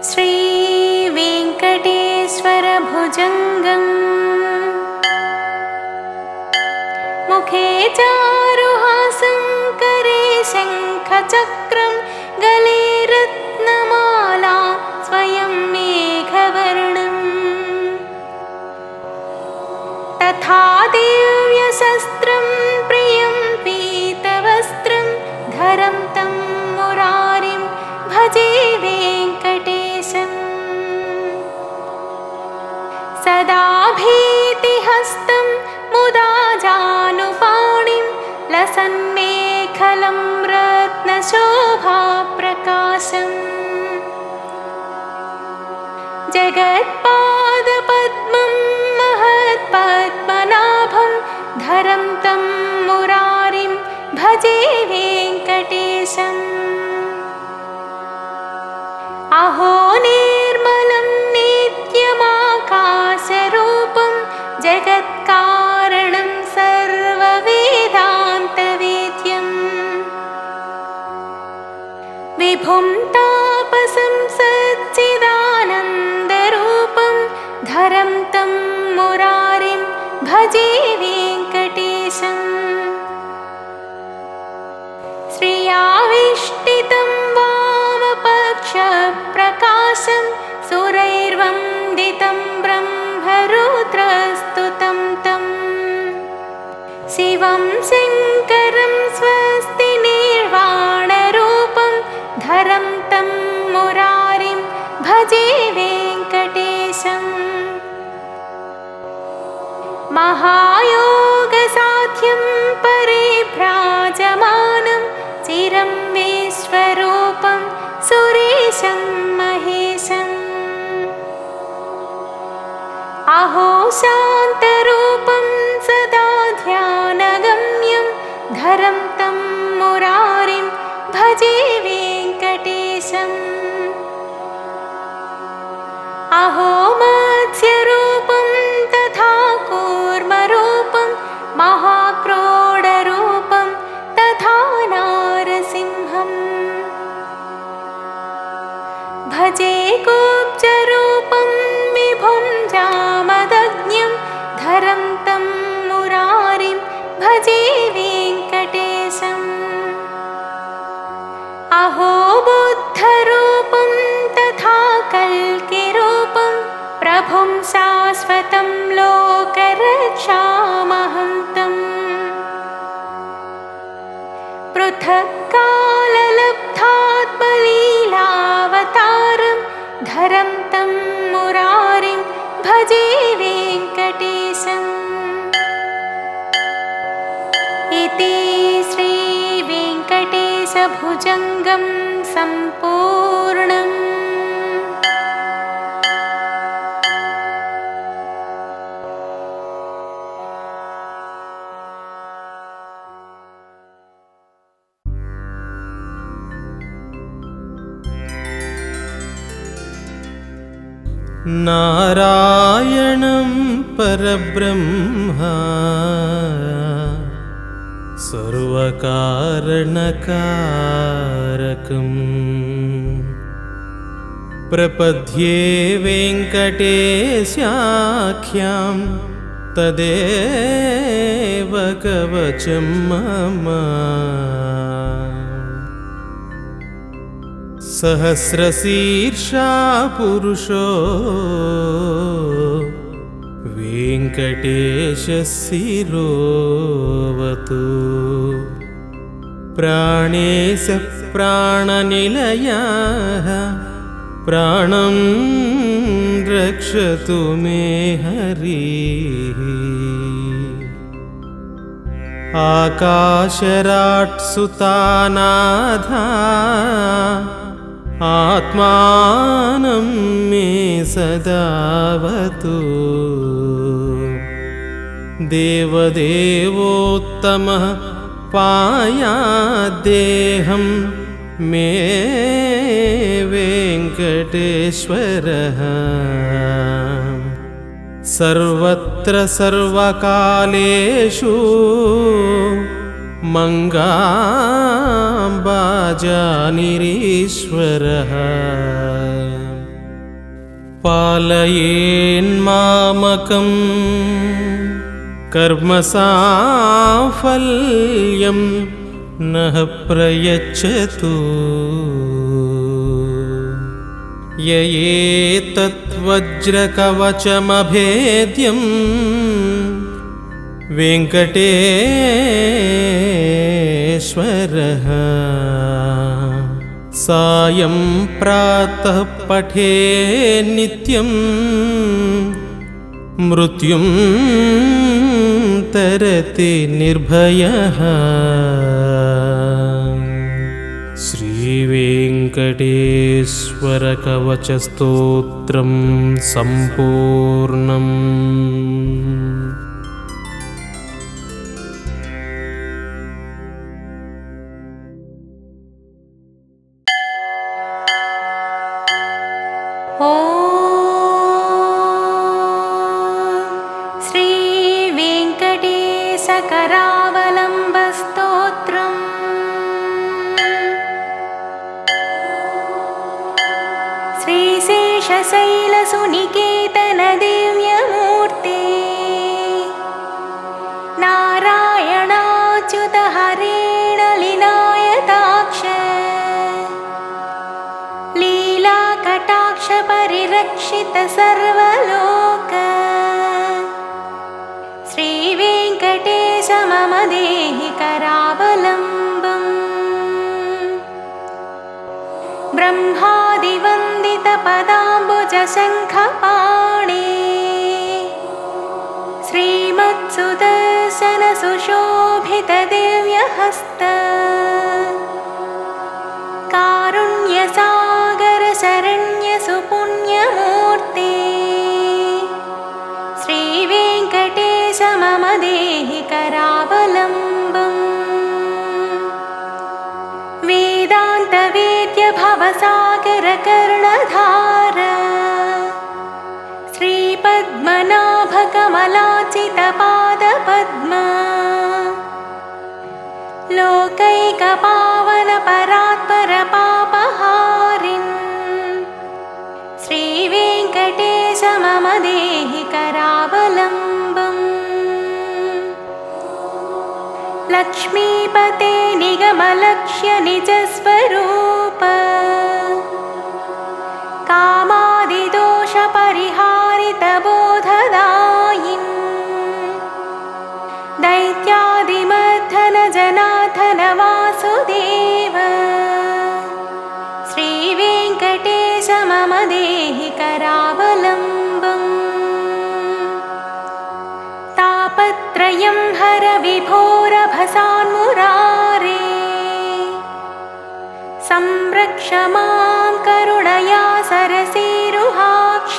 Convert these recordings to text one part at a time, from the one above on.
श्रीवेङ्कटेश्वरभुजङ्गम् मुखे चारुहासं करे शङ्खचक्रं गले रत्नमाला स्वयं मेघवर्णम् तथा दिव्यशस्त्रं प्रियं पीतवस्त्रं धरं तं मुरारिं भजे वेङ्कटेशम् सदा भीतिहस्तं मुदा जानुपाणिं लसन्मेखलं रत्नशोभाप्रकाशम् जगत्पादपद्मं महत्पद्मनाभं धरं तं मुरारिं भजे वेङ्कटेशम् अहो निर्मलं नित्यमाकाशरूपं जगत्कारणं सर्ववेदान्तवेद्यम् विभुं तापसं सच्चिदानन्दरूपं धरं तं मुरारिं भजे वेङ्कटेशम् श्रियाविष्टितं वामपक्षप्रकाशं सुरैर्वन्दितं ब्रह्मरुद्रस्तुतं तं शिवं शङ्करं स्वस्ति निर्वाणरूपं धरं तं मुरारिं भजे वेङ्कटेशम् महायोगसाध्यं परिभ्राजमानं चिरं विश्वरूपं सुरेशं महेशम् अहो शान्तरूपं सदा ध्यानगम्यं धरं तं मुरारिं भजे वेङ्कटेशम् अहो मत्स्यरूपं तथा कूर्मरूपं महाक्रोडरूपं तथा नारसिंहम् भजे कुब्जरूपं विभुं जामदग्न्यं धरं तं मुरारिं भजे वेङ्कटेशम् अहो बुद्धरूपं तथा कल्किरूपं प्रभुं शाश्वतं लोकरक्षामहं तम् पृथक्काललब्धात्मलीलावतारं धरं तं मुरारिं भजे वेङ्कटेशम् इति श्रीवेङ्कटेशभुजङ्गं सम्पूर्णम्। नारायणं परब्रह्म सर्वकारणकारकम् प्रपद्ये वेङ्कटेशाख्यां तदेव कवचं मम। सहस्रशीर्षा पुरुषो वेङ्कटेशशिरोवतु प्राणेश प्राणनिलयः प्राणं रक्षतु मे हरिः। आकाशराट्सुतानाधा आत्मानं मे सदावतु देवदेवोत्तमः पायाद्देहं मे वेङ्कटेश्वरः। सर्वत्र सर्वकालेषु मङ्गाम्बाजानिरीश्वरः पालयेन्मामकं कर्मसाफल्यं नः प्रयच्छतु य एतद्वज्रकवचमभेद्यं वेङ्कटेश्वरः सायं प्रातः पठे नित्यं मृत्युं तरति निर्भयः श्रीवेङ्कटेश्वरकवचस्तोत्रं सम्पूर्णम्। ॐ श्रीवेङ्कटेशकरावलम्बस्तोत्रम्। श्रीशेषशैलसुनिकेतनदिव्यमूर्ते नारायणाच्युत हरेण लीलायताक्ष लीलाकटाक्ष परिरक्षित सर्वलोक श्रीवेङ्कटेश मम देहि करावलम्बम्। ब्रह्मादिवन्दित पदाम्बुज शङ्खपाणे श्रीमत्सुदर्शन सुशोभित दिव्यहस्त कारुण्यसागर शरण्य सुपुण्यमूर्ते श्रीवेङ्कटेश मम देहि करावलम्बम्। वेदान्तवेद्य भवसागर कर्णधार श्रीपद्मनाभ कमलाचित पादपद्म लोकैकपावन परात्पर पापहारिन् श्रीवेङ्कटेश मम देहि करावलम्बम्। लक्ष्मीपते निगमलक्ष्य निजस्वरूप कामादिदोष परिहारित बोधदायिन् दैत्यादिमर्दन जनार्दन वासुदेव श्रीवेङ्कटेश मम देहि करावलम्बम्। तापत्रयं हर विभोरभसान्मुरारे संरक्ष मां करुणया सरसीरुहाक्ष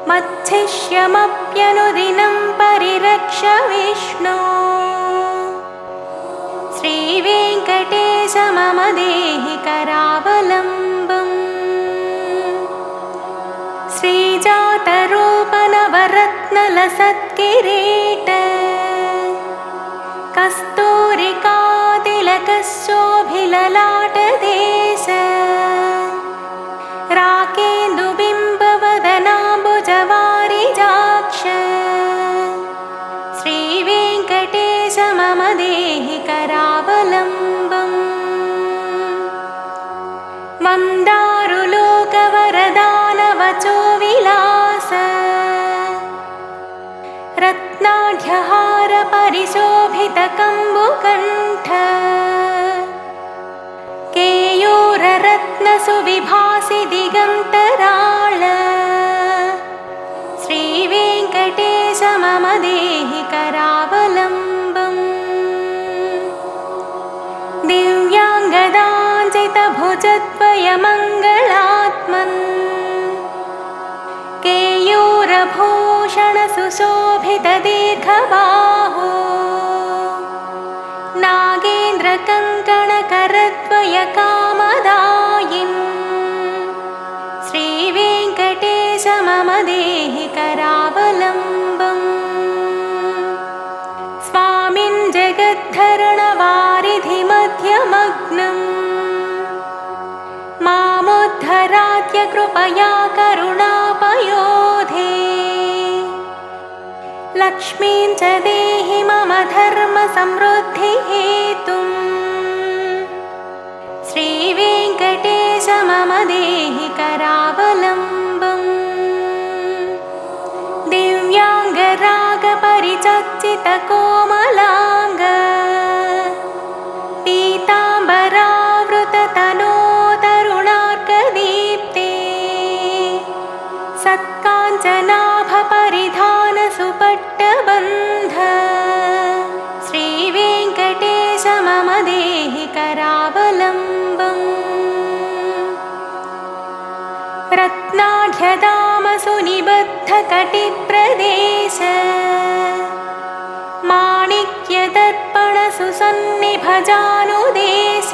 मच्छिष्यमप्यनुदिनं परिरक्ष विष्णो श्रीवेङ्कटेश मम देहि करावलम्बम्। श्रीजातरूपनवरत्नलसत्किरीट कस्तूरिकातिलकशोभिललाटदेश राकेन्दुबिम्बवदनाम्बुजवारिजाक्ष श्रीवेङ्कटेश मम देहि करावलम्बम्। मन्दारुलोकवरदानवचो विलास रत्नाढ्यहार परिशोभित कम्बुकण्ठ केयूररत्न सुविभासि दिगन्तराळ श्रीवेङ्कटेश मम देहि करावलम्बम्। दिव्याङ्गदाञ्चित भुजद्वयमङ्गलात्मन् केयूरभूषण सुशोभित दीर्घबाहो नागेन्द्रकङ्कणकरद्वय कामदायिन् श्रीवेङ्कटेश मम देहि करावलम्बम्। स्वामिन् जगद्धरणवारिधिमध्यमग्नम् मामुद्धराद्य कृपया करुणापयोधे लक्ष्मीं च देहि मम धर्मसमृद्धिहेतुम् श्रीवेङ्कटेश मम देहि करावलम्बम् दिव्याङ्गरागपरिचर्चितकोमलाङ्ग पीताम्बरावृततनो तरुणार्कदीप्ते सत्काञ्चनाभपरिधानसुपट्टबन्ध श्रीवेङ्कटेश मम देहि करावलम्बम् रत्नाढ्यदामसुनिबद्धकटिप्रदेश माणिक्यदर्पणसुसन्निभजानुदेश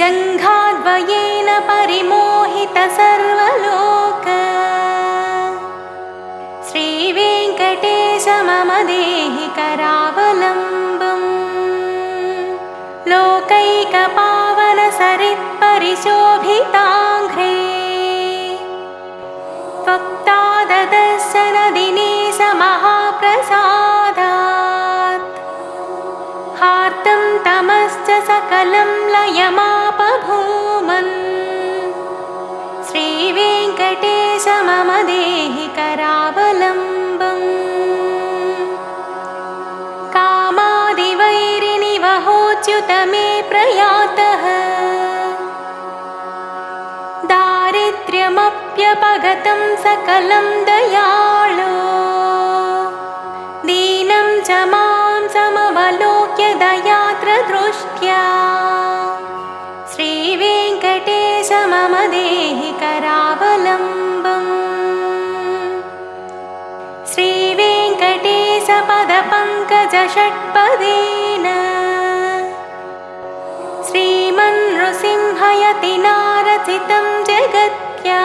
जङ्घाद्वयेन परिमोहितसर्वलोक श्रीवेङ्कटेश मम देहि करावलम्बम् लोकैकपावनसरित्परिशोभिताङ्घ्रे त्वक्ताददर्शनदिनेश महाप्रसादात् हार्दं तमश्च सकलं लयमापभूमन् श्रीवेङ्कटेश मम देहि करावलम्बम् कामादिवैरिनिवहोच्युत मे प्रयातः दारिद्र्यमप्यपगतं सकलं दयाळो दीनं च मां समवलोक्य दयार्द्रदृष्ट्या श्रीवेङ्कटेश मम देहि करावलम्बम् श्रीवेङ्कटेश पदपङ्कजषट्पदेन श्रीमन्नृसिंहयतिनारचितं जगत्या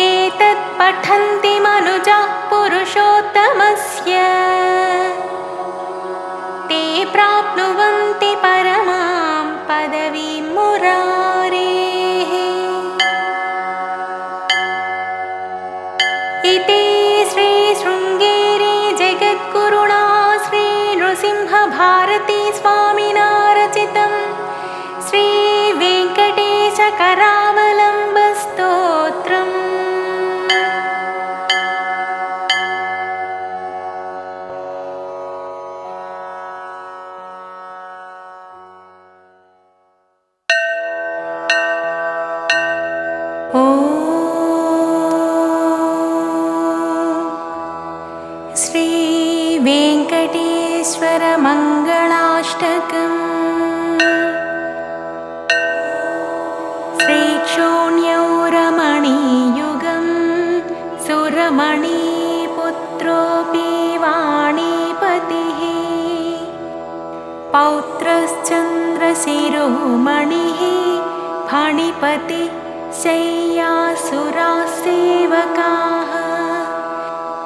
एतत् पठन्ति मनुजाः पुरुषोत्तमस्य ते प्राप्नुवन्ति परमां पदवीं मुरारेः। इति श्रीशृङ्गेरी जगद्गुरुणा श्रीनृसिंहभारती स्वामिना रचितं श्रीवेङ्कटेशकरावलम्बस्तोत्रम्। श्रीवेङ्कटेश्वरमङ्गलाष्टकम्। श्रीक्षोण्यौरमणीयुगं सुरमणीपुत्रोऽपि वाणीपतिः पौत्रश्चन्द्रशिरोमणिः फणिपति शय्यासुराः सेवकाः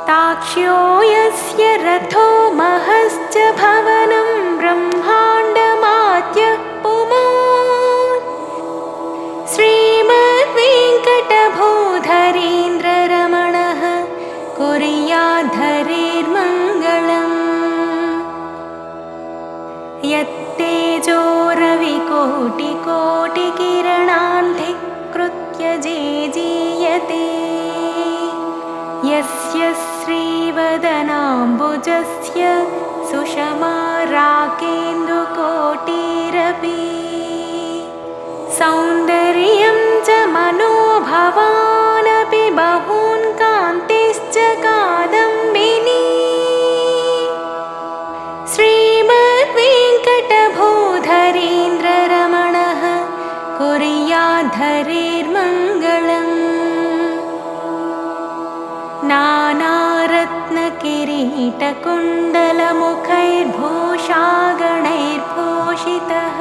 ताक्ष्यो यस्य रथो महश्च भवनं ब्रह्माण्डमाद्यः पुमान् श्रीमद्वेङ्कटभूधरेन्द्ररमणः कुर्याद्धरेर्मङ्गलम्। यत्तेजोरविकोटिकोटिकिरणान्धिकृत्य जेजीयते यस्य श्रीवदनाम्बुजस्य सुषमा राकेन्दुकोटिरपि सौन्दर्यं च मनोभवानपि बहून् कान्तिश्च कादम्बिनी श्रीमद्वेङ्कटभूधरेन्द्ररमणः कुर्याद्धरेर्मङ्गलम्। नानारत्नकिरीटकुण्डलमुखैर्भूषागणैर्भूषितः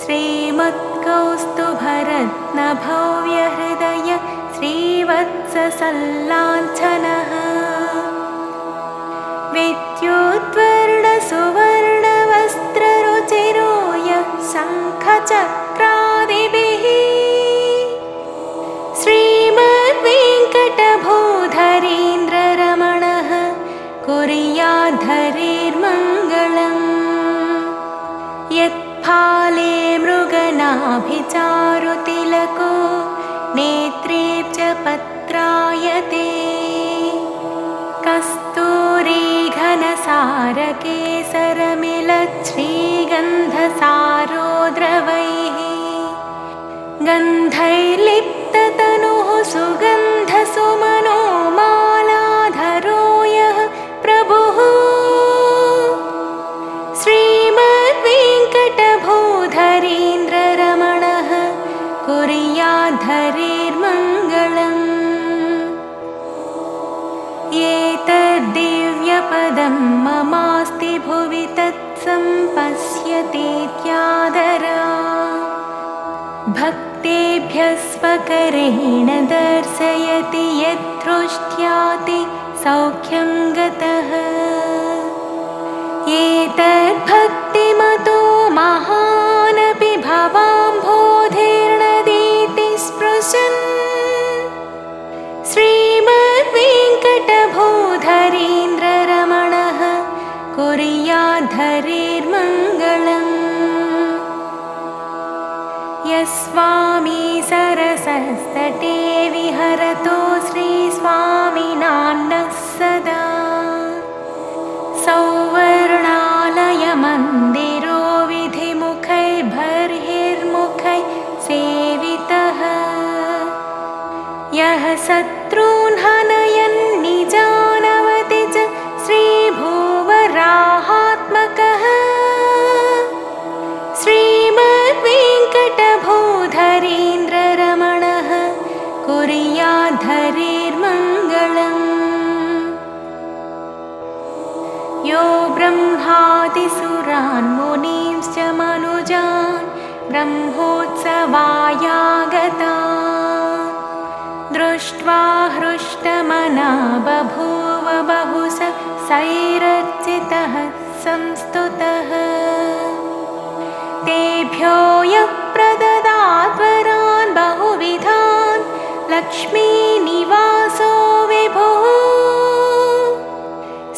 श्रीमत्कौस्तुभरत्नभव्यहृदय श्रीवत्ससल्लाञ्छनः मन्दारकेसरमिलच्छ्रीगन्धसारोद्रवैः गन्धैर्लिप्ततनुः सुगन्धसुमनो मालाधरो यः प्रभुः श्रीमद्वेङ्कटभूधरीन्द्ररमणः कुर्याद्धरेर्मङ्गलम्। एतद्दिव्यपदं ममास्ति भुवि तत्सम्पश्यतीत्यादरात् भक्तेभ्यः स्वकरेण दर्शयति यद्धृष्ट्याति सौख्यं गतः। एतद्भक्तिमतो महानपि भवाम्भोधिर्नदीति स्पृशन् श्रीमद्वेङ्कटभूधरीन्द्ररमणः कुर्याद्धरेर्मङ्गलम्। यस्वामी सरसस्तटे विहरतो श्रीस्वामिनान्नः सदा सौवर्णालयमन्दिरो विधिमुखैर्बर्हिर्मुखैः सेवितः। यः शत्रून् हनयन्निजानवति च श्रीभूवराहात्मकः श्रीमद्वेङ्कटभूधरीन्द्ररमणः कुर्याद्धरेर्मङ्गलम्। यो ब्रह्मादिसुरान् मुनींश्च मनुजान् ब्रह्मोत्सवायागतान् दृष्ट्वा हृष्टमना बभूव बहुश सैरर्चितः संस्तुतः। तेभ्यो यः प्रददाद्वरान् बहुविधान् लक्ष्मीनिवासो विभुः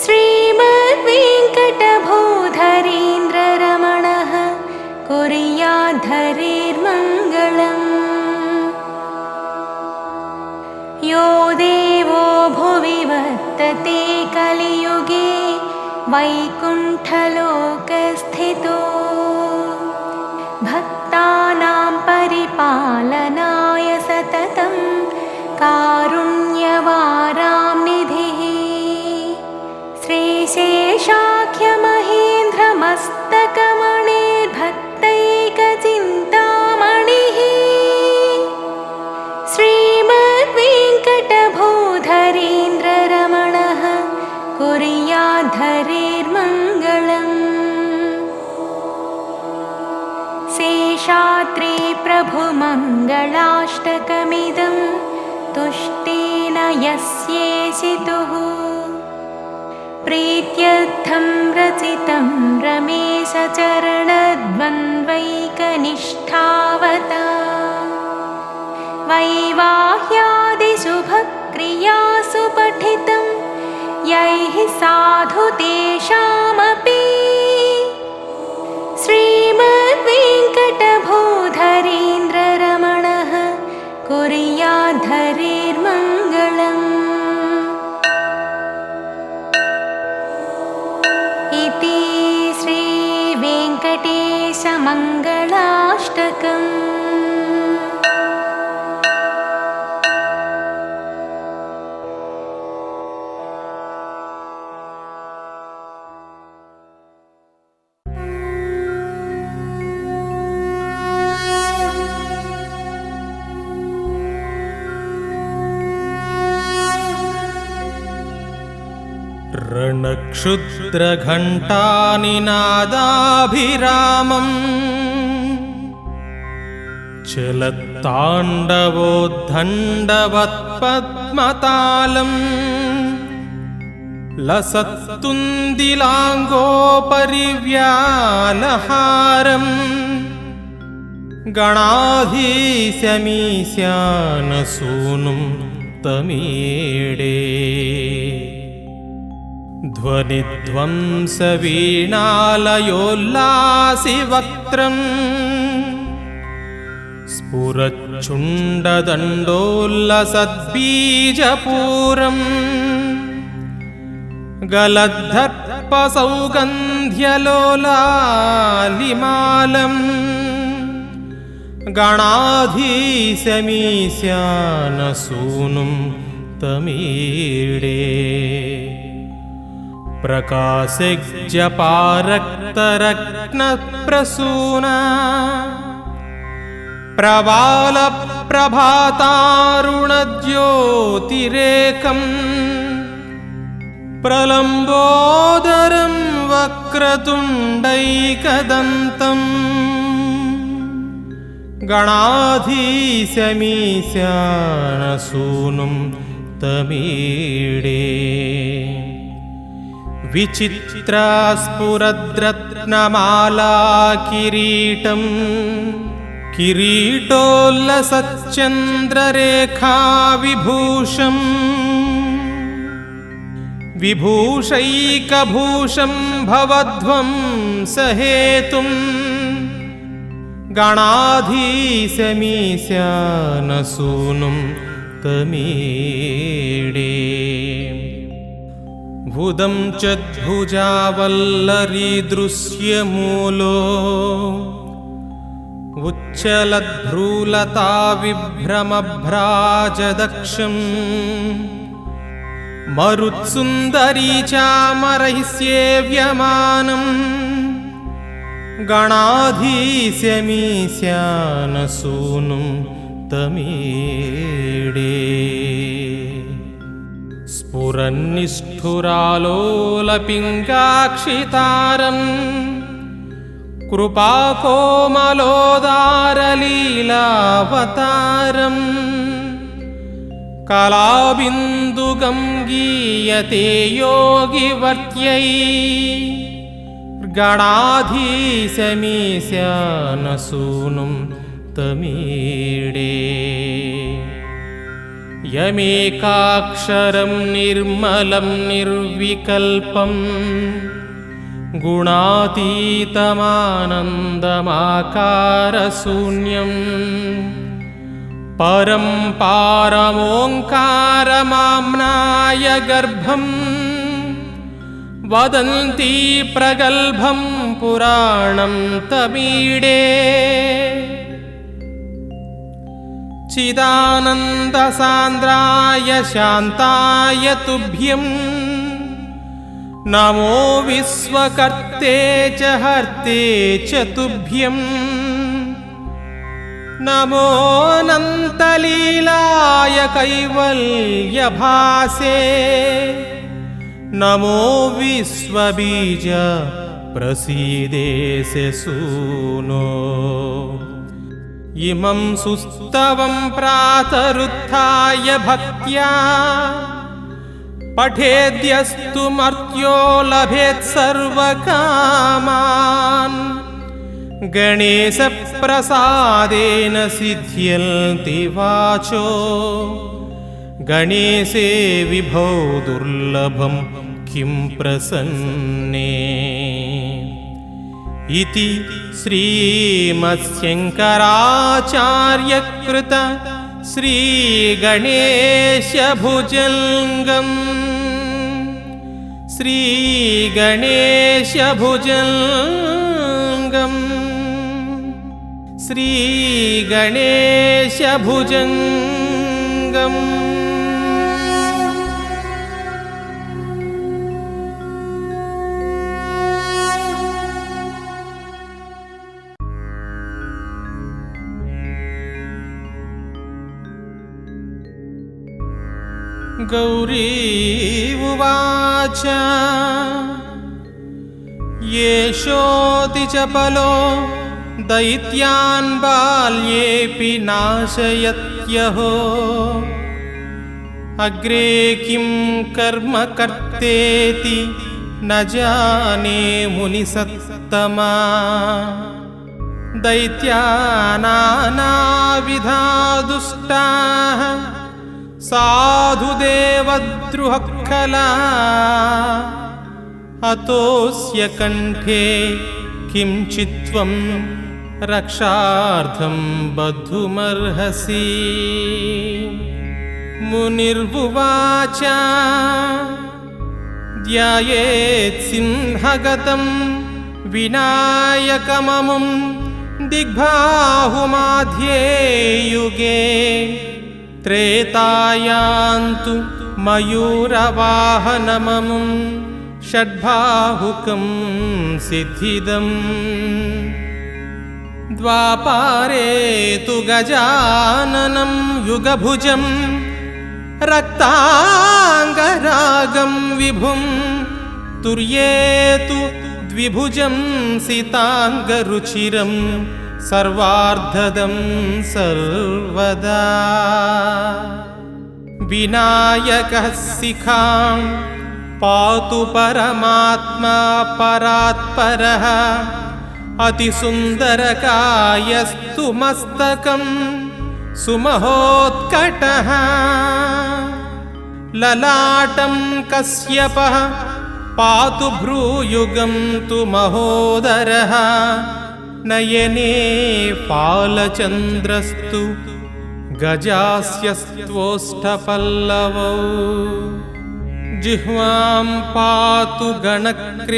श्रीमद्वेङ्कटभूधरीन्द्ररमणः कुर्याद्धरेर्मङ्गलम्। यो देवो भुवि वर्तते कलियुगे वैकुण्ठलोकस्थितो भक्तानां परिपालनाय सततं कारुण्यवारांनिधिः श्रीशेषाख्यमहेन्द्रमस्तकमणिर्भक्तैकचिन्तामणिः श्रीमद्वेङ्कटभूधरीन्द्ररमणः कुर्याद्धरेर्मङ्गलम्। शेषाद्रि प्रभुमङ्गलाष्टकमिदं तुष्टेन यस्येशितुः प्रीत्यर्थं रचितं रमेशचरणद्वन्द्वैकनिष्ठावता वैवाह्यादिषु भक्रियासु पठितं यैः साधु तेषामपि श्रीमद्वेङ्कटभूधरीन्द्ररमणः कुर्याद्धरेर्मङ्गलम्। इति श्रीवेङ्कटेशमङ्गलाष्टकम्। रणक्षुद्रघण्टानिनादाभिरामम् चलत्ताण्डवोद्दण्डवत्पद्मतालम् लसत्तुन्दिलाङ्गोपरिव्यालहारम् गणाधीशमीशानसूनुं तमीडे ध्वनिध्वंसवीणालयोल्लासिवक्त्रम् स्फुरच्छुण्डदण्डोल्लसद्बीजपूरम् गलद्धर्पसौगन्ध्यलोलालिमालम् गणाधीशमीशानसूनुं तमीडे प्रकाशज्जपारक्तरत्नप्रसूना प्रवालप्रभातारुणज्योतिरेकम् प्रलम्बोदरं वक्रतुण्डैकदन्तम् गणाधीशमीशानसूनुं तमीडे विचित्रास्फुरद्रत्नमालाकिरीटं किरीटोल्लसच्चन्द्ररेखाविभूषम् विभूषैकभूषं भवध्वंसहेतुं गणाधीशमीशानसूनुं तमीडे भुदं चद्भुजावल्लरीदृश्यमूलो उच्चलद्भ्रूलताविभ्रमभ्राजदक्षम् मरुत्सुन्दरी चामरैः सेव्यमानम् गणाधीशमीशानसूनुं तमीडे स्फुरन्निष्ठुरालोलपिङ्गाक्षितारम् कृपाकोमलोदारलीलावतारम् कलाबिन्दुगं गीयते योगिवर्त्यै गणाधीशमीशानसूनुं तमीडे यमेकाक्षरं निर्मलं निर्विकल्पं गुणातीतमानन्दमाकारशून्यं परं पारमोङ्कारमाम्नाय गर्भं वदन्ति प्रगल्भं पुराणं तमीडे चिदानन्दसान्द्राय शान्ताय तुभ्यं नमो विश्वकर्ते च हर्ते च तुभ्यं नमोऽनन्तलीलाय कैवल्यभासे नमो विश्वबीज प्रसीदेस्य सूनो इमं सुस्तवं प्रातरुत्थाय भक्त्या पठेद्यस्तु मर्त्यो लभेत् सर्वकामान् गणेशप्रसादेन सिद्ध्यन्ति वाचो गणेशे विभो दुर्लभं किं प्रसन्ने इति श्रीमत्शङ्कराचार्यकृत श्रीगणेशभुजङ्गम् श्रीगणेशभुजङ्गम् श्रीगणेशभुजङ्गम् गौरी उवाच येषोऽतिचपलो दैत्यान् बाल्येऽपि नाशयत्यहो अग्रे किं कर्म कर्तेति न जाने मुनिसत्तमा दैत्यानानाविधा दुष्टाः साधुदेवद्रुहखला अतोऽस्य कण्ठे किञ्चित्त्वं रक्षार्थं बद्धुमर्हसि मुनिर्उवाच ध्यायेत् सिंहगतं विनायकममुं दिग्बाहुमाध्ये युगे त्रेतायान्तु मयूरवाहनममुं षड्बाहुकं सिद्धिदम् द्वापारे तु गजाननं युगभुजं रक्ताङ्गरागं विभुं तुर्ये तु द्विभुजं सिताङ्गरुचिरं सर्वार्धदं सर्वदा विनायकः शिखां पातु परमात्मा परात्परः अतिसुन्दरकायस्तु मस्तकं सुमहोत्कटः ललाटं कश्यपः पातु भ्रूयुगं तु महोदरः नयने फालचन्द्रस्तु गजास्यस्त्वोष्ठपल्लवौ जिह्वां पातु गणक्रीडाचिबुकं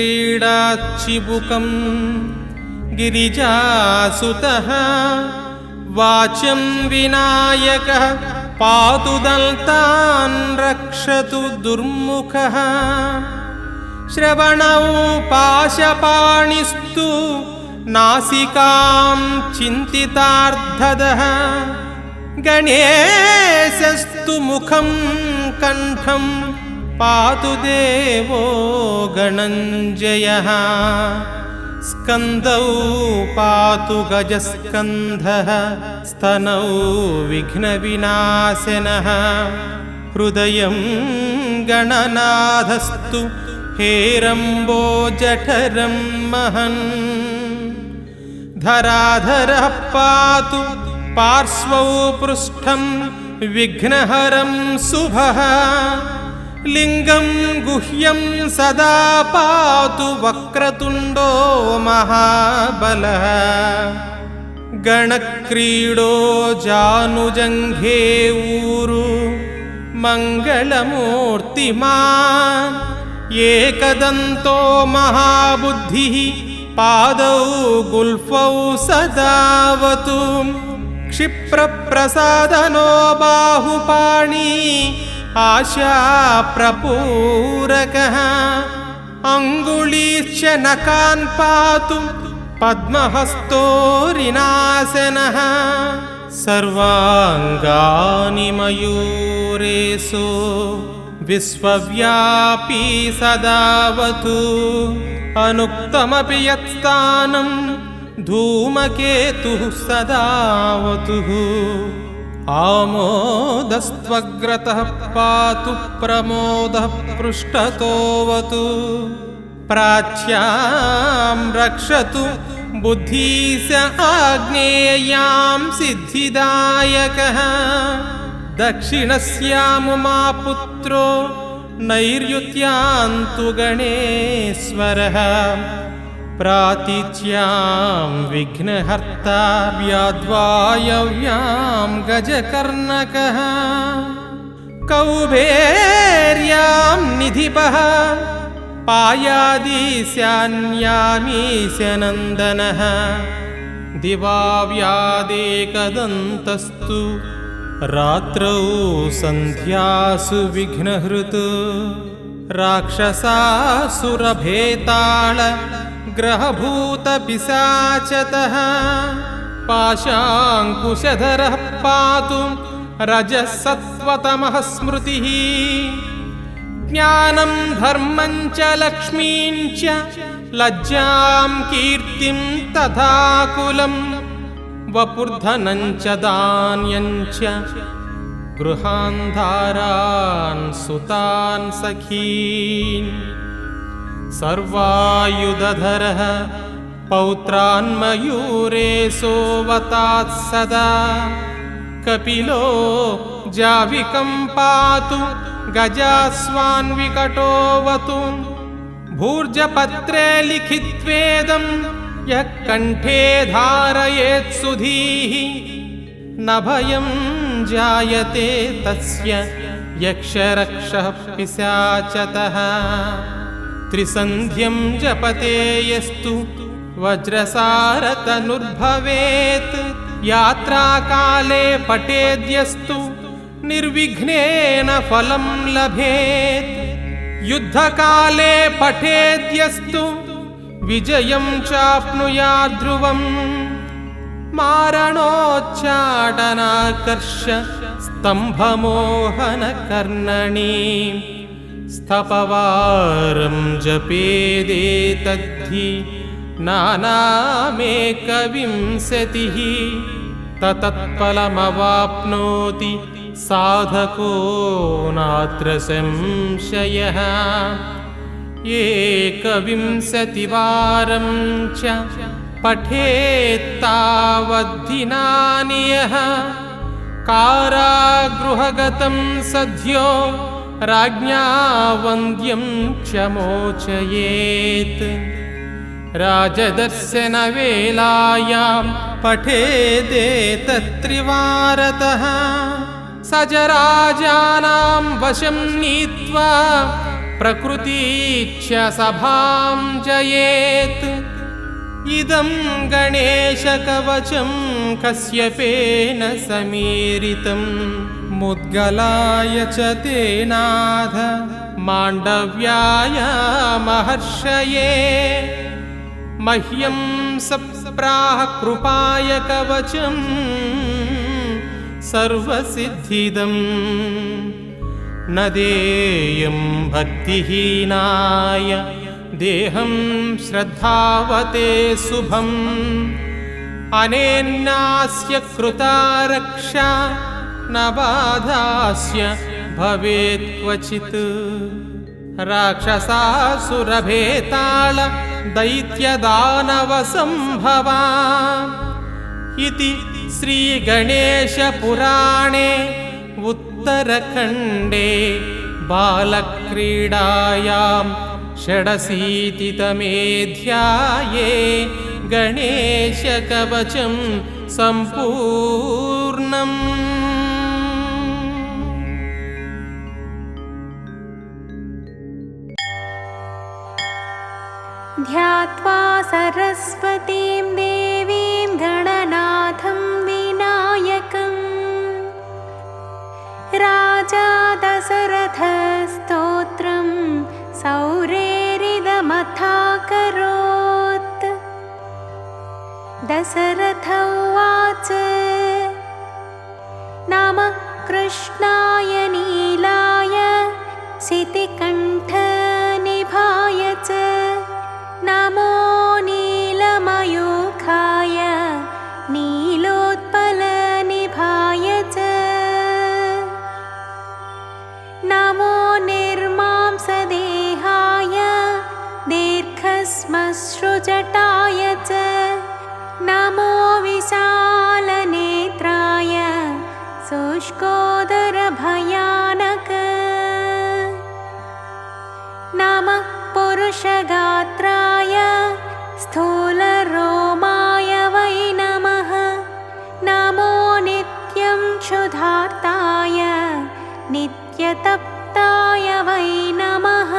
गिरिजासुतः वाचं विनायकः पातु दन्तान् रक्षतु दुर्मुखः श्रवणौ पाशपाणिस्तु नासिकां चिन्तितार्धदः गणेशस्तु मुखं कण्ठं पातु देवो गणञ्जयः स्कन्दौ पातु गजस्कन्धः स्तनौ विघ्नविनाशनः हृदयं गणनाथस्तु हेरम्बो जठरं महन् धराधरः पातु पार्श्वौ पृष्ठं विघ्नहरं शुभः लिङ्गं गुह्यं सदा पातु वक्रतुण्डो महाबलः गणक्रीडो जानुजङ्घे ऊरु मङ्गलमूर्तिमान् एकदन्तो महाबुद्धिः पादौ गुल्फौ सदावतु क्षिप्रप्रसादनो बाहुपाणि आशाप्रपूरकः अङ्गुलीश्च नखान् पातु पद्महस्तोरिनाशनः सर्वाङ्गानि मयूरेषु विश्वव्यापी सदावतु अनुक्तमपि यत्स्थानं धूमकेतुः सदावतु आमोदस्त्वग्रतः पातु प्रमोदः पृष्ठतोऽवतु प्राच्यां रक्षतु बुद्धिश आग्नेयां सिद्धिदायकः दक्षिणस्यामुमापुत्रो नैऋत्यान्तु गणेश्वरः प्रातीच्यां विघ्नहर्ता व्याद्वायव्यां गजकर्णकः कौबेर्यां निधिपः पायादिशान्यामीशनन्दनः दिवाव्यादेकदन्तस्तु रात्रौ सन्ध्यासु विघ्नहृत् राक्षसासुरभेताळ ग्रहभूतपिशाचतः पाशाङ्कुशधरः पातु रजः सत्त्वतमः स्मृतिः ज्ञानं धर्मं च लक्ष्मीं च लज्जां कीर्तिं तथा कुलं वपुर्धनं च धान्यं च गृहान्धारान् सुतान् सखीन् सर्वायुधधरः पौत्रान् मयूरेशोऽवतात् सदा कपिलो जाविकं पातु गजास्वान्विकटोऽवतु भूर्जपत्रे लिखित्वेदं यः कण्ठे धारयेत् सुधीः न भयं जायते तस्य यक्षरक्षः पिशाचतः। त्रिसन्ध्यं जपते यस्तु वज्रसारतनुर्भवेत् यात्राकाले पठेद्यस्तु निर्विघ्नेन फलं लभेत् युद्धकाले पठेद्यस्तु विजयं चाप्नुयात् ध्रुवम् मारणोच्चाटनाकर्ष स्तम्भमोहनकर्णणीं स्थपवारं जपेदेतद्धि नानामेकविंशतिः ततत्फलमवाप्नोति साधको नात्र संशयः एकविंशतिवारं च पठेत्तावद्दिनानि यः कारागृहगतं सद्यो राज्ञा वन्द्यं च मोचयेत् राजदर्शनवेलायां पठेदेतत्त्रिवारतः स च राजानां वशं नीत्वा प्रकृतीच्छ सभां जयेत् इदं गणेशकवचं कश्यपेन समीरितं मुद्गलाय च तेनाथ माण्डव्याय महर्षये मह्यं सप्राह कृपाय कवचं सर्वसिद्धिदं न देयं भक्तिहीनाय देहं श्रद्धावते शुभम् अनेनास्य कृता रक्षा न बाधास्य भवेत् क्वचित् राक्षसासुरभेताल दैत्यदानवसम्भवा इति श्रीगणेशपुराणे उत्तरखण्डे बालक्रीडायां षडशीतितमेऽध्याये गणेशकवचं सम्पूर्णम्। ध्यात्वा सरस्वतीं देवीं गणनाथं विनायकम् राजा दशरथस्तोत्रं सौरेरिदमथाकरोत्। दशरथ उवाच नमः कृष्णाय नीलाय शितिकण्ठनिभाय च नमो नीलमयूखाय नीलोत्पलनिभाय च नमो निर्मांसदेहाय दीर्घश्मश्रुजटाय च नमो विशालनेत्राय शुष्कोदरभयानक नमः पुरुषगात्राय स्थूलरोमाय वै नमः नमो नित्यं क्षुधार्ताय नित्यतप्ताय वै नमः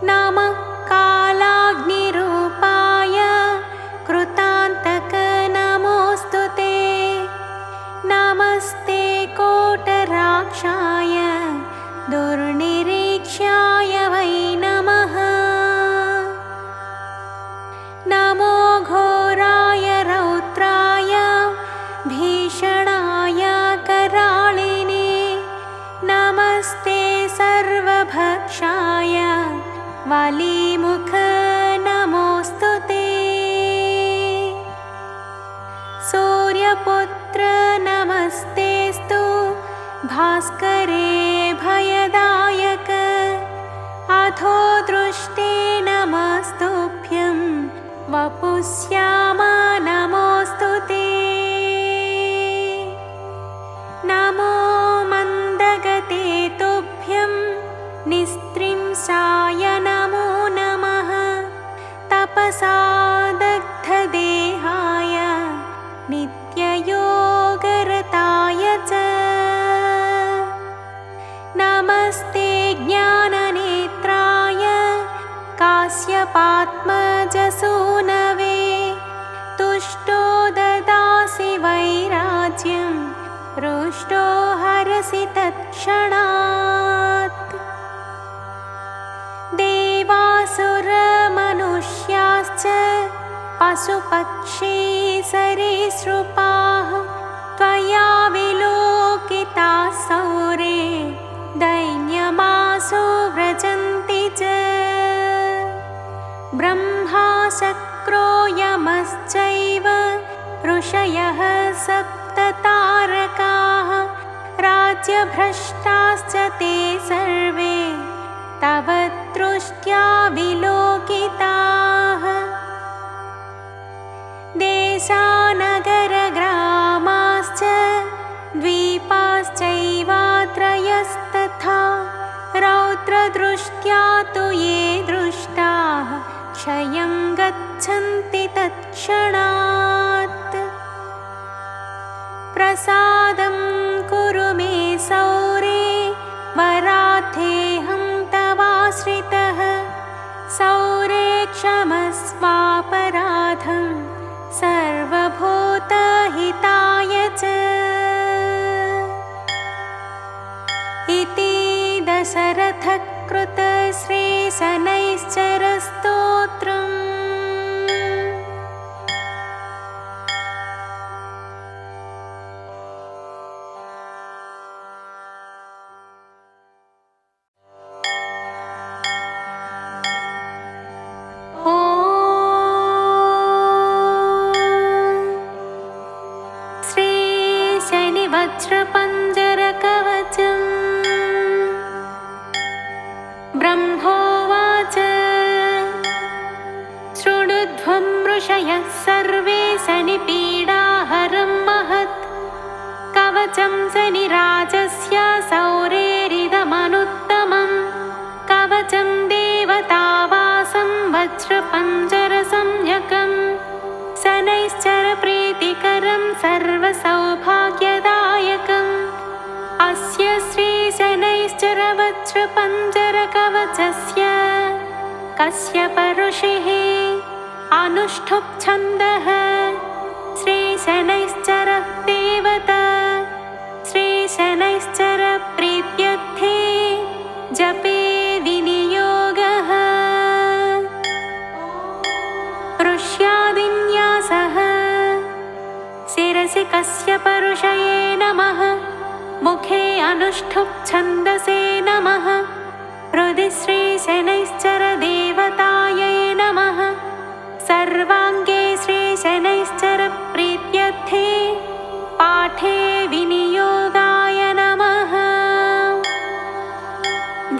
नमः कालाग्निरूपाय कृतान्तक नमोऽस्तु ते नमस्ते कोटराक्षाय दुर्निरीक्ष्याय वै नमः नमो घोराय रौद्राय भीषणाय कराळिने नमस्ते सर्वभक्षाय वालीमुख नमोऽस्तु ते सूर्यपुत्र नमस्तेस्तु भास्करे भयदायक अथो दृष्टे नमस्तुभ्यं वपुश्याम नमोऽस्तु ते नमो मन्दगते तुभ्यं निस्त्रिंसाय नमो नमः तपसा दग्धदेहाय नित्ययोगरताय च नमस्ते ज्ञाननेत्रा काश्यपात्मजसूनवे तुष्टो ददासि वैराज्यं रुष्टो हरसि तत्क्षणात् देवासुरमनुष्याश्च पशुपक्षी सरीसृपाः त्वया विलोकिताः सौरे दैन्यमासो व्रजन्ति च ब्रह्मा शक्रो यमश्चैव ऋषयः सप्ततारकाः राज्यभ्रष्टाश्च ते सर्वे तव दृष्ट्या विलोकिताः देशानगरग्रामाश्च द्वीपाश्चैवात्रयस्तथा रौद्रदृष्ट्या तु ये दृष्टाः क्षयं गच्छन्ति तत्क्षणात् प्रसादं कुरु मे सौरे वराध्येऽहं तवाश्रितः सौरे क्षमस्वापराधं सर्वभूतहिताय च इति दशरथकृतश्रीशनैश्चरस्तोत्रम् वज्रपञ्जरकवचम् ब्रह्मोवाच शृणुध्वं ऋषयः सर्वे शनिपीडाहरं महत् कवचं शनिराजस्य सौरेरिदमनुत्तमं कवचं देवतावासं वज्रपञ्जरसंज्ञकम् शनैश्चरप्रीतिकरं सर्वसौभाग्यदायकम् अस्य श्रीशनैश्चरवज्रपञ्जरकवचस्य कश्यप ऋषिः अनुष्ठुप् छन्दः श्रीशनैश्चरः देवता श्रीशनैश्चरप्रीत्यर्थे जपे विनियोगः ऋष्यादिन्यासः शिरसि कश्यप ऋषये नमः मुखे अनुष्ठुप् छन्दसे नमः हृदि श्रीशनैश्चरदेवतायै नमः सर्वाङ्गे श्रीशनैश्चरप्रीत्यर्थे पाठे विनियोगाय नमः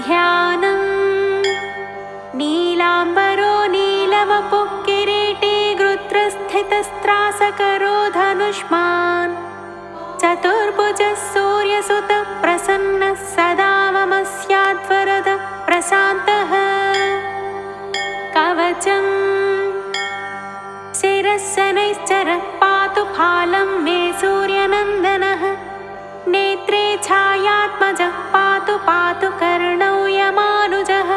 ध्यानम् नीलाम्बरो नीलवपुः किरीटी गृत्रस्थितस्त्रासकरो धनुष्मान् चतुर्भुजः सूर्यसुतः प्रसन्नः सदा मम स्याद्वरदः प्रशान्तः कवचम् शिरः शनैश्चरः पातु फालं मे सूर्यनन्दनः नेत्रे छायात्मजः पातु पातु कर्णौ यमानुजः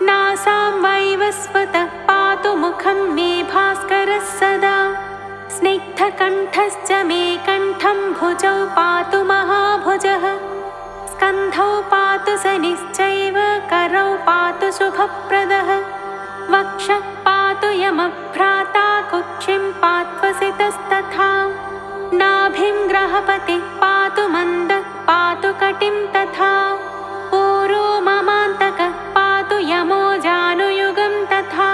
नासां वैवस्वतः पातु मुखं मे भास्करः सदा स्निग्धकण्ठश्च मे कण्ठं भुजौ पातु महाभुजः स्कन्धौ पातु शनिश्चैव करौ पातु शुभप्रदः वक्षः पातु यमभ्राता कुक्षिं पात्वसितस्तथा नाभिं ग्रहपतिः पातु मन्दः पातु कटिं तथा ऊरो ममान्तकः पातु यमो जानुयुगं तथा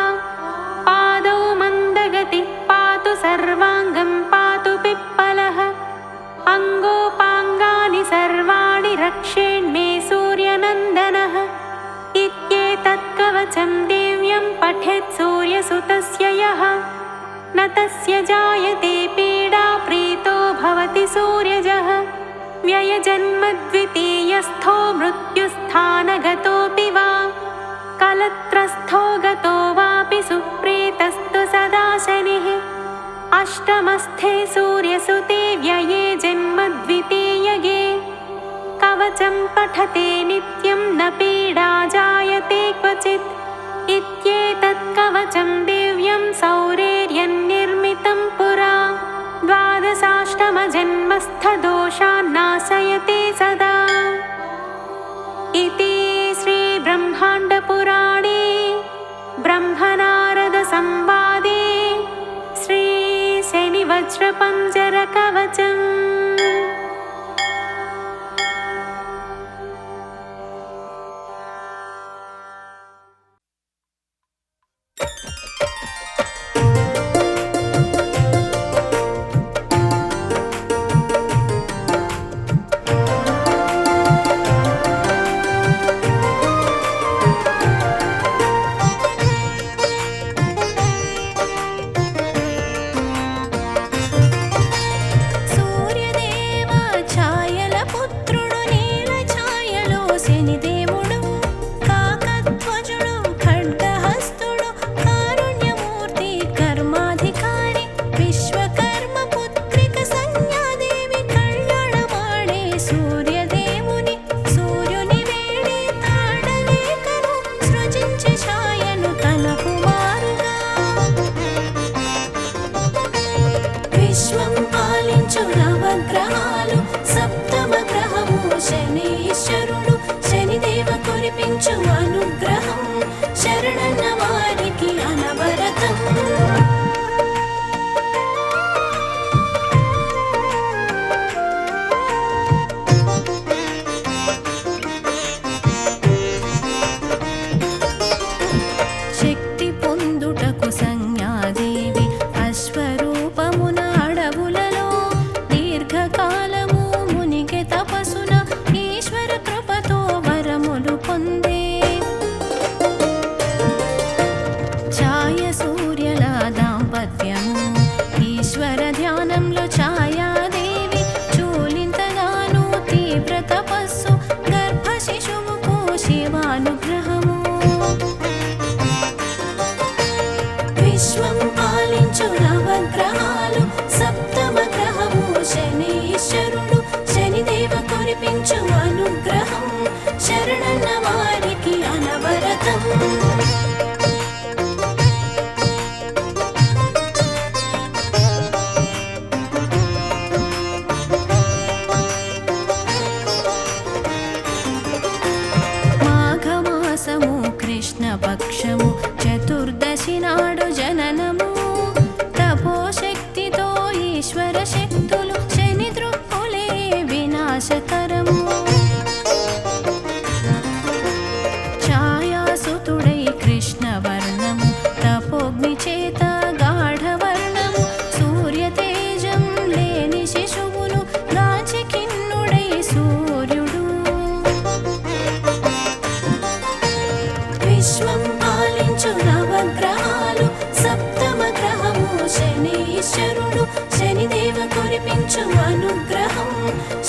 पादौ मन्दगतिः पातु सर्वाङ्गं पातु पिप्पलः अङ्गोपाङ्गानि सर्वाणि रक्षेन्मे सूर्यनन्दनः इत्येतत्कवचं दिव्यं पठेत् सूर्यसुतस्य यः न तस्य जायते पीडा प्रीतो भवति सूर्यजः व्ययजन्मद्वितीयस्थो मृत्युस्थानगतोऽपि वा कलत्रस्थो गतो वापि सुप्रीतस्तु सदा शनिः अष्टमस्थे सूर्यसुते व्यये जन्मद्वितीयगे कवचं पठते नित्यं न पीडा जायते क्वचित् इत्ये कवचं दिव्यं सौरेर्यन्निर्मितं पुरा द्वादशाष्टमजन्मस्थदोषान्नाशयते सदा इति श्रीब्रह्माण्डपुराणे ब्रह्मनारदसंवादे श्रीशनिवज्रपञ्जरकवचम्। కృష్ణపక్షము చతుర్దశి నాడు జననము తపోశక్తితో ఈశ్వర శక్తులు శని దృక్కులే వినాశకరము ఛాయాసుతుడై కృష్ణవర్ణము తపోగ్ని చేత గాఢవర్ణము సూర్య తేజం లేని శిశువును గాచి కిన్నుడై సూర్యుడు విశ్వం పాలించు నవగ్రహాలు సప్తమ గ్రహము శనీశ్వరుడు శనిదేవ కురిపించు అనుగ్రహం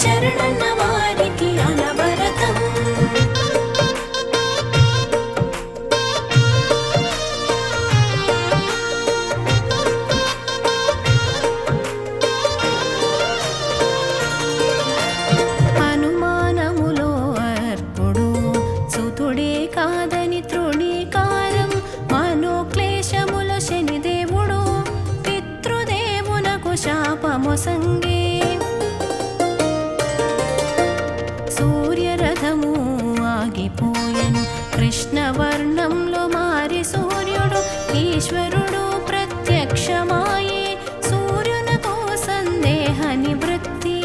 శరణన్న వారికి అనవరతం అనుమానములో అర్పుడు సుతుడే కాదని తృణీకారం మనోక్లేశముల శనిదేవుడు పితృదేవునకు శాపమొసంగే సూర్యరథము ఆగిపోయెను కృష్ణవర్ణంలో మారి సూర్యుడు ఈశ్వరుడు ప్రత్యక్షమాయే సూర్యునకు సందేహ నివృత్తి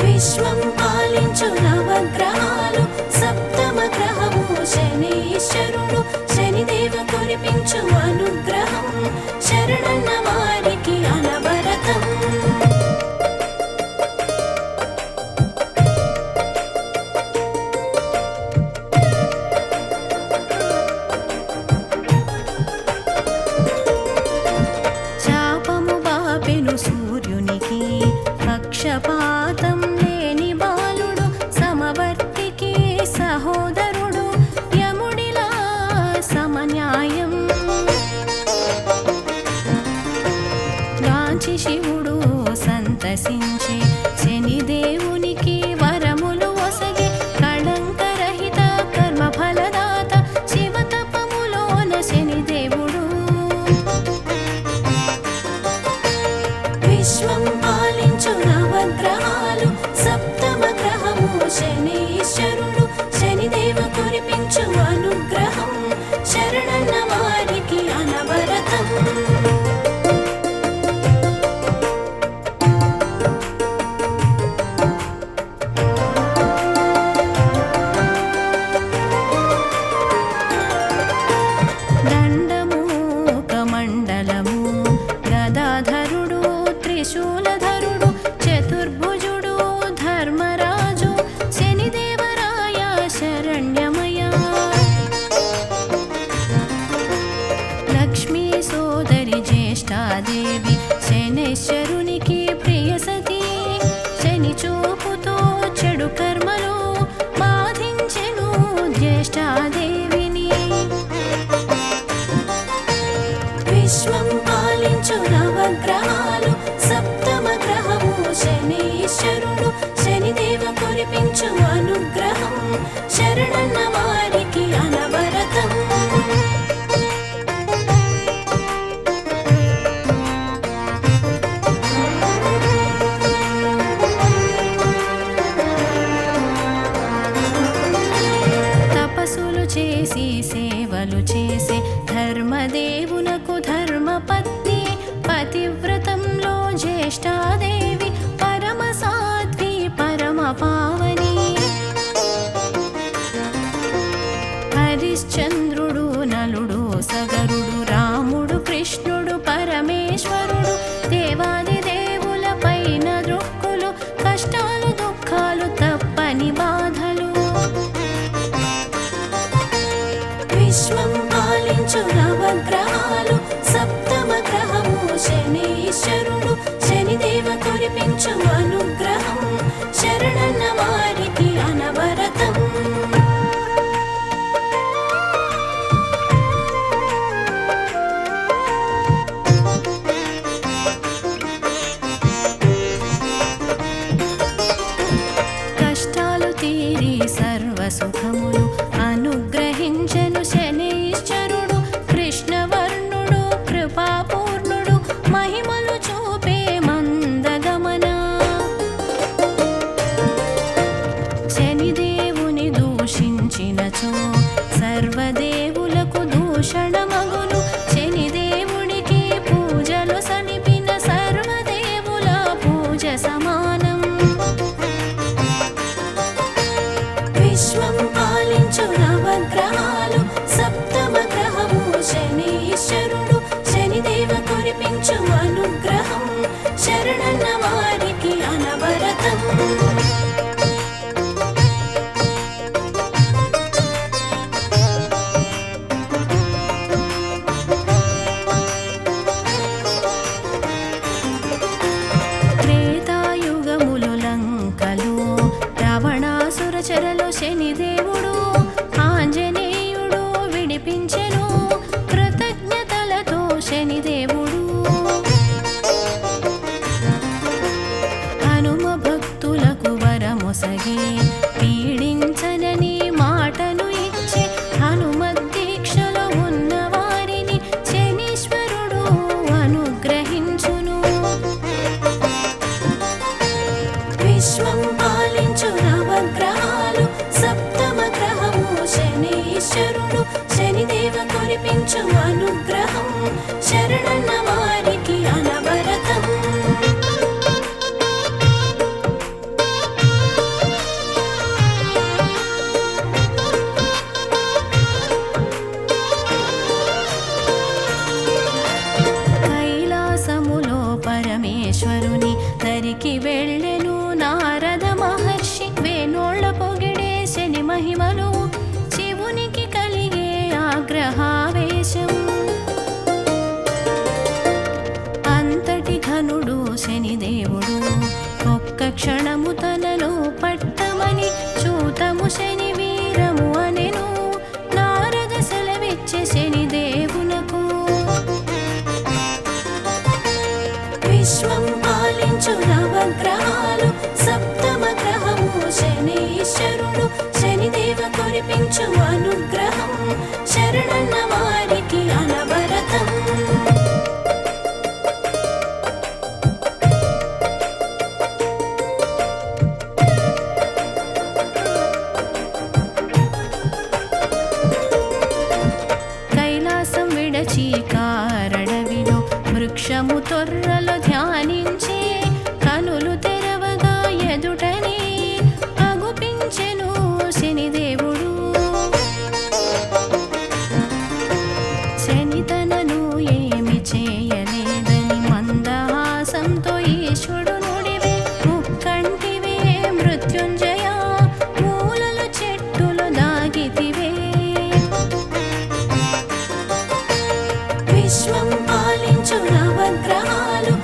విశ్వం పాలించు నవగ్రహాలు సప్తమ గ్రహము శనీశ్వరుడు శనిదేవ కురిపించు అనుగ్రహం శరణన్న వారికి అనవరతం శాపము బాపెను సూర్యునికి పక్షపాతం లేని బాలుడు సమవర్తికి అనుగ్రహం శరణన్న వారికి అనవరతం. తపస్సులు చేసి సేవలు చేసే ధర్మదేవునకు ధర్మపత్ని పతివ్రతంలో జ్యేష్ఠాదేవి పరమ సాధ్వి పరమ పావని. హరిశ్చంద్రుడు నలుడు సగరుడు రాముడు కృష్ణుడు పరమేశ్వరుడు దేవాది దేవుల పైన దృక్కులు కష్టాలు దుఃఖాలు తప్పని బాధలు. విశ్వం పాలించు నవగ్రహాలు సప్తమ గ్రహము శనీశ్వరుడు శనిదేవ కురిపించు అనుగ్రహం శరణన్న వారికి అనవరతం. కష్టాలు తీరి సర్వ సుఖములు అనుగ్రహించెను శనీశ్వరుడు కృష్ణవర్ణుడు కృపాపూర్ణుడు మహిమలు చూపే మందగమన. శనిదేవుని దూషించినచో సర్వదేవులకు దూషణమగును. శనిదేవుడికి పూజలు సనిపిన సర్వదేవుల పూజ సమానం. విశ్వం పాలించు నవగ్రహాలు సప్తమ గ్రహము శనీశ్వరుడు శనిదేవ కురిపించు అనుగ్రహం శరణన్న వారికి అనవరతం. త్రేతాయుగములు లంకలు రావణాసుర చెరలో శనిదేవుడు ఆంజనేయుడు విడిపించెను కృతజ్ఞతలతో శనిదేవుడు. హనుమ భక్తులకు వరమొసగి పీడించనని మాటను ఇచ్చి హనుమద్దీక్షలో ఉన్న వారిని శనీశ్వరుడు అనుగ్రహించును. విశ్వం పాలించు నవగ్రహాలు సప్తమ గ్రహము శనీశ్వరుడు శనిదేవ కురిపించు అనుగ్రహం శరణన్న వారికి అనవరతం. కైలాసములో పరమేశ్వరుని దరికి వెళ్ళెను నారద మహర్షి వేణోళ్ళ పొగిడే శని మహిమలు శివునికి కలిగే ఆగ్రహావేశం. అంతటి ఘనుడు శనిదేవుడు ఒక్క క్షణము తనను పట్టమని చూతము శని వీరము అనెను నారద సెలవిచ్చే శనిదేవునకు. విశ్వం పాలించు నవగ్రహాలు సప్తమ గ్రహము శనీశ్వరుడు శనిదేవ కురిపించు అనుగ్రహం శరణన్న వారికి అనవరతం. కైలాసం విడచి కారడవిలో వృక్షము తొర్రలో ధ్యానించి కనులు తెరవగా ఎదుటనే అగుపించెను శనిదేవుడు. శని తనను ఏమి చేయలేదని మందహాసంతో ఈశ్వరుడు నుడివే ముక్కంటివే మృత్యుంజయ మూలలు చెట్టులు దాగితివే. విశ్వం పాలించు నవగ్రహాలు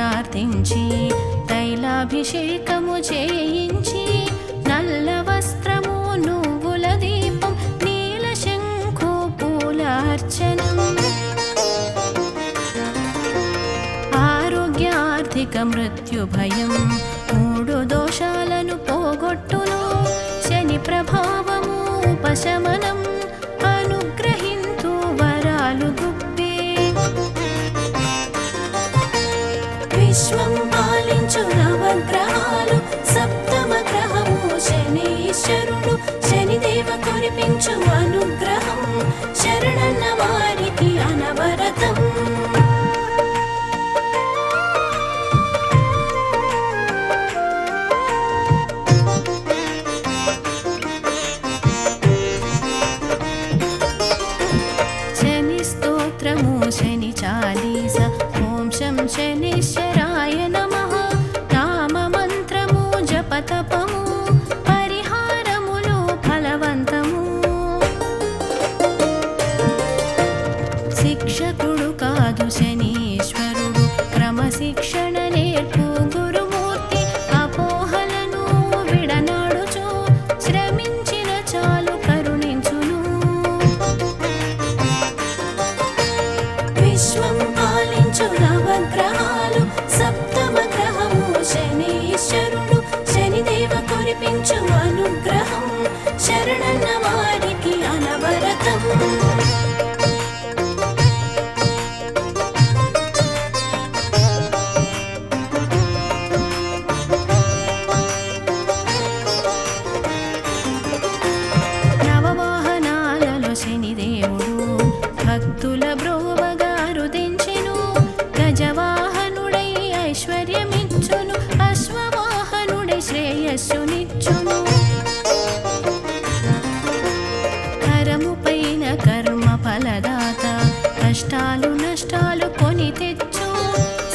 ప్రార్థించి తైలాభిషేకము చేయించి నల్ల వస్త్రము నువ్వుల దీపం నీల శంఖు పూల అర్చనం ఆరోగ్యార్థిక మృత్యు భయం 3 దోషాలను పోగొట్టును శని ప్రభావము ఉపశమనం అనుగ్రహింతు వరాలు గుప్పే విశ్వం పాలించు నవగ్రహాలు సప్తమ గ్రహము శనీశ్వరుడు శనిదేవ కురిపించు అనుగ్రహం శరణన్న వారికి అనవరతం శని చాలీస ఓం శం శనీశ్వరాయ నమః నామ మంత్రము జపతపము పరిహారములు ఫలవంతము శిక్షకుడు కాదు శనీశ్వరుడు క్రమశిక్షణ నేర్పు గురుమూర్తి అపోహలను విడనాడుచు శ్రమించిన చాలు కరుణించును విశ్వం పాలించు నవగ్రహాలు సప్తమ గ్రహము శనీశ్వరుడు శనిదేవ కురిపించు అనుగ్రహం శరణన్న వారికి అనవరతం నవవాహనాలలో శనిదేవుడు భక్తుల బ్రోవగారు దించెను గజవాహనుడై ఐశ్వర్యమిచ్చును అశ్వవాహనుడై శ్రేయస్సునిచ్చును కరము పైన కర్మ ఫలదాత కష్టాలు నష్టాలు కొని తెచ్చు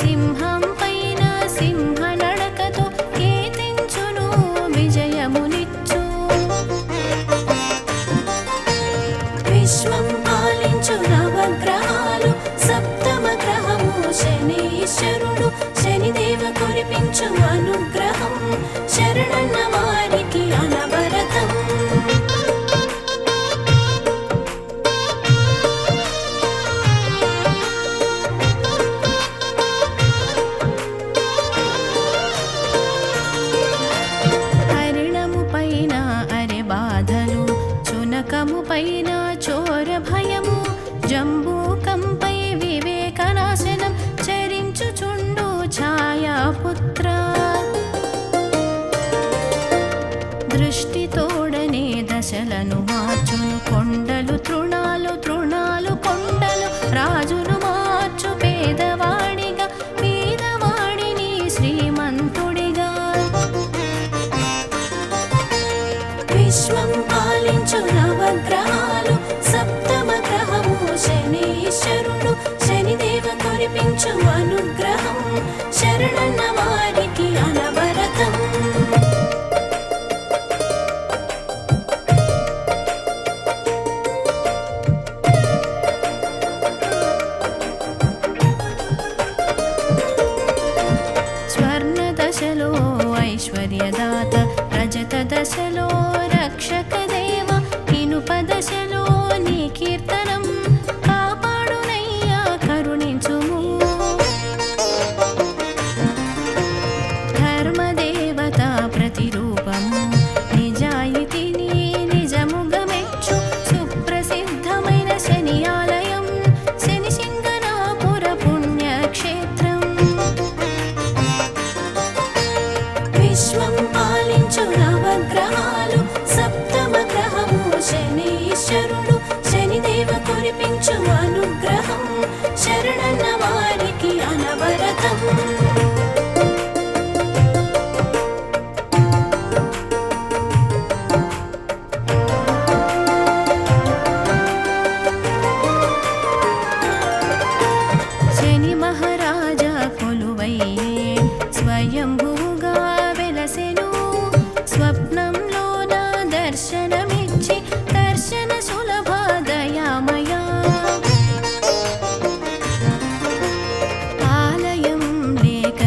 సింహం పైన సింహ నడకతో కీర్తించును విజయమునిచ్చు విశ్వం పాలించు నవగ్రహాలు సప్తమ గ్రహము శనీశ్వరుడు శనిదేవ కురిపించు అనుగ్రహం శరణన్న వారికి అనవరతం హరిణము పైన అరె బాధలు చునకము పైన చోర భయము జంబూకంపై వివేకనాశనం చరించుచుండు ఛాయాపుత్ర దృష్టి తోడనే దశలను మార్చును కొండలు తృణాలు తృణాలు కొండలు రాజును మార్చు పేదవాడిగా పేదవాడిని శ్రీమంతుడిగా విశ్వం పాలించు నవగ్రహాలు సప్తమ గ్రహము శనీశ్వరుడు శనిదేవ కురిపించు అనుగ్రహం శరణన్న వారికి అనవరతం స్వర్ణ దశలో ఐశ్వర్యదాత రజత దశలో రక్షక దేవ ఇనుప దశలో నీ కీర్తనం కాపాడునయ్యా కరుణించుము ధర్మదేవత ప్రతిరూపము నిజాయితీని నిజముగా మెచ్చు సుప్రసిద్ధమైన శని ఆలయం శని సింగనాపుర పుణ్యక్షేత్రం విశ్వం పాలించు నవగ్రహాలు సప్తమ గ్రహము శనీశ్వరుడు శనిదేవ కురిపించు అనుగ్రహం శరణన్న వారికి అనవరతం శని మహారాజా కొలువయ్యే స్వయంభూగా వెలసెను స్వప్నంలో నా దర్శనమిచ్చి దర్శన సులభ దయామయా ఆలయం లేక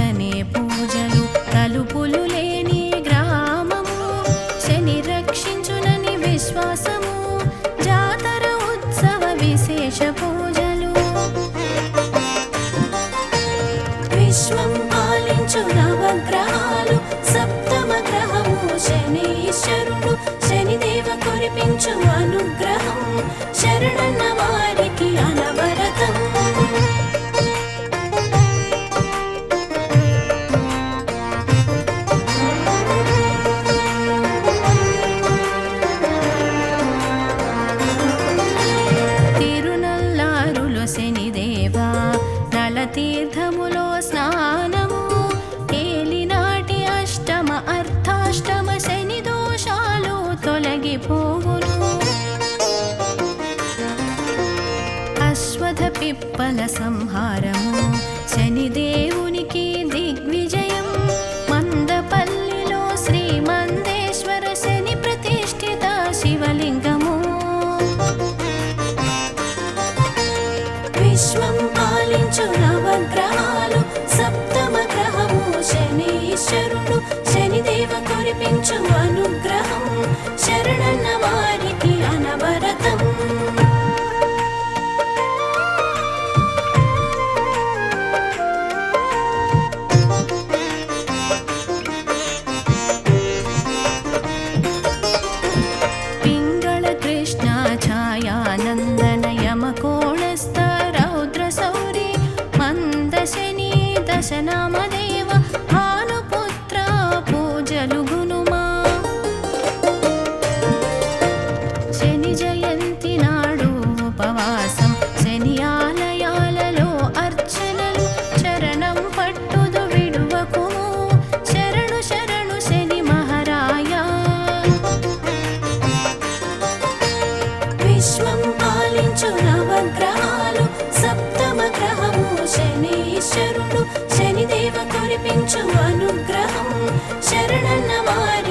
పాపల సంహారము శనిదేవునికి దిగ్విజయం మందపల్లిలో శ్రీ మందేశ్వర శని ప్రతిష్ఠిత శివలింగము విశ్వం పాలించు నవగ్రహాలు సప్తమ గ్రహము శనీశ్వరుడు శనిదేవ కురిపించు అనుగ్రహం శరణన్న వారికి అనవరతం పింగళ కృష్ణ ఛాయానందన యమకోణస్థ రౌద్ర సౌరి మంద శని దశనామదేవ భానుపుత్ర పూజలు గునుమా శని జయంతి నాడు ఉపవాసం శని ఆలయాలలో అర్చనలు చరణం పట్టుదు విడువకుము శరణు శరణు శని మహారాయ విశ్వం పాలించు నవగ్రహాలు సప్తమ గ్రహము శనీశ్వరుడు శనిదేవ కురిపించు అనుగ్రహం శరణన్న వారి